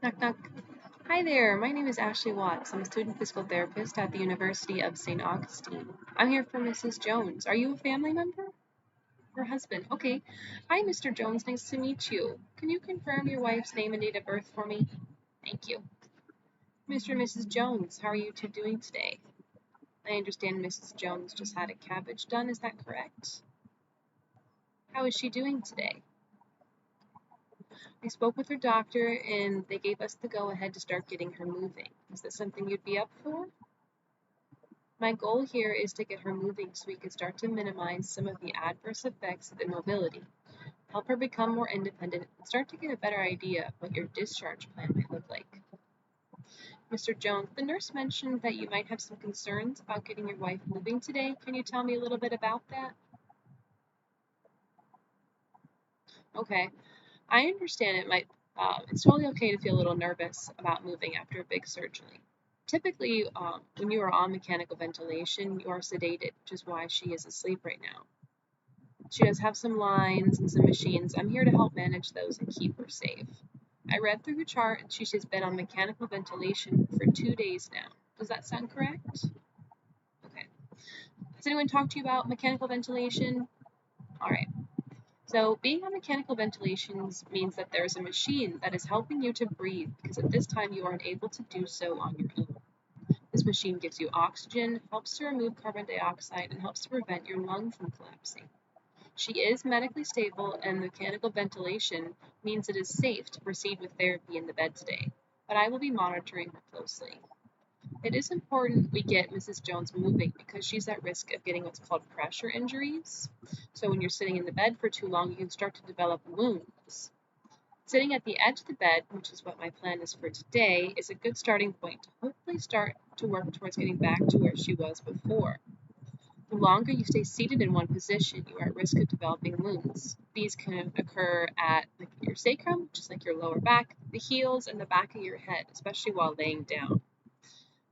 Knock, knock. Hi there, my name is Ashley Watts. I'm a student physical therapist at the University of St. Augustine. I'm here for Mrs. Jones. Are you a family member? Her husband. Okay. Hi, Mr. Jones. Nice to meet you. Can you confirm your wife's name and date of birth for me? Thank you. Mr. and Mrs. Jones, how are you two doing today? I understand Mrs. Jones just had a cabbage done. Is that correct? How is she doing today? I spoke with her doctor and they gave us the go ahead to start getting her moving. Is that something you'd be up for? My goal here is to get her moving so we can start to minimize some of the adverse effects of immobility, help her become more independent, and start to get a better idea of what your discharge plan might look like. Mr. Jones, the nurse mentioned that you might have some concerns about getting your wife moving today. Can you tell me a little bit about that? Okay, I understand it's totally okay to feel a little nervous about moving after a big surgery. Typically, when you are on mechanical ventilation, you are sedated, which is why she is asleep right now. She does have some lines and some machines. I'm here to help manage those and keep her safe. I read through the chart and she's been on mechanical ventilation for 2 days now. Does that sound correct? Okay. Has anyone talked to you about mechanical ventilation? All right. So being on mechanical ventilation means that there's a machine that is helping you to breathe because at this time you aren't able to do so on your own. This machine gives you oxygen, helps to remove carbon dioxide, and helps to prevent your lung from collapsing. She is medically stable, and mechanical ventilation means it is safe to proceed with therapy in the bed today, but I will be monitoring her closely. It is important we get Mrs. Jones moving because she's at risk of getting what's called pressure injuries. So when you're sitting in the bed for too long, you can start to develop wounds. Sitting at the edge of the bed, which is what my plan is for today, is a good starting point to hopefully start to work towards getting back to where she was before. The longer you stay seated in one position, you are at risk of developing wounds. These can occur at your sacrum, just like your lower back, the heels, and the back of your head, especially while laying down.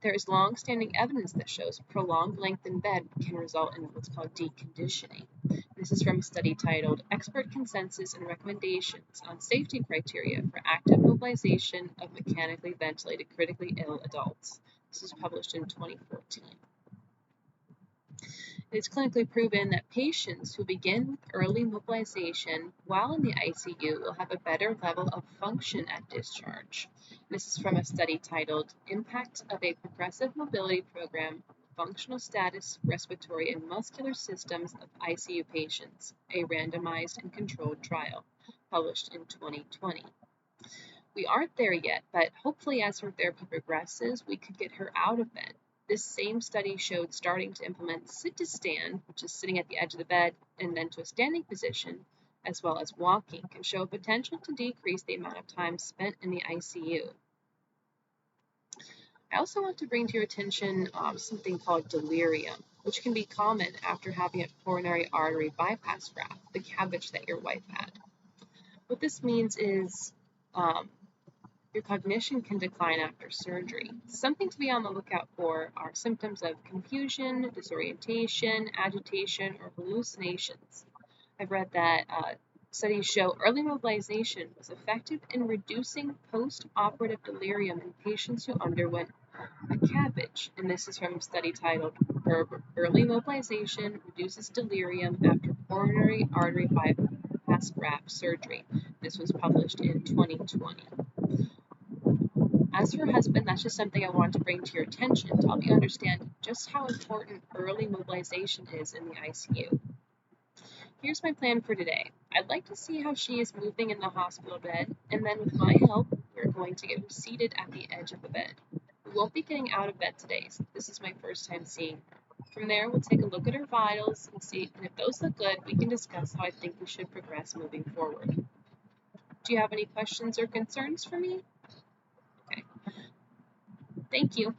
There is long-standing evidence that shows prolonged length in bed can result in what's called deconditioning. This is from a study titled Expert Consensus and Recommendations on Safety Criteria for Active Mobilization of Mechanically Ventilated Critically Ill Adults. This was published in 2014. It is clinically proven that patients who begin with early mobilization while in the ICU will have a better level of function at discharge. This is from a study titled Impact of a Progressive Mobility Program, Functional Status, Respiratory and Muscular Systems of ICU Patients, a randomized and controlled trial, published in 2020. We aren't there yet, but hopefully as her therapy progresses, we could get her out of bed. This same study showed starting to implement sit to stand, which is sitting at the edge of the bed, and then to a standing position, as well as walking, can show a potential to decrease the amount of time spent in the ICU. I also want to bring to your attention something called delirium, which can be common after having a coronary artery bypass graft, the cabbage that your wife had. What this means is your cognition can decline after surgery. Something to be on the lookout for are symptoms of confusion, disorientation, agitation, or hallucinations. I've read that studies show early mobilization was effective in reducing post-operative delirium in patients who underwent a cabbage, and this is from a study titled Early Mobilization Reduces Delirium After Coronary Artery Bypass Graft Surgery. This was published in 2020. As for her husband, that's just something I want to bring to your attention to help you understand just how important early mobilization is in the ICU. Here's my plan for today. I'd like to see how she is moving in the hospital bed, and then with my help, we're going to get her seated at the edge of the bed. We won't be getting out of bed today, so this is my first time seeing her. From there, we'll take a look at her vitals and see, and if those look good, we can discuss how I think we should progress moving forward. Do you have any questions or concerns for me? Okay. Thank you.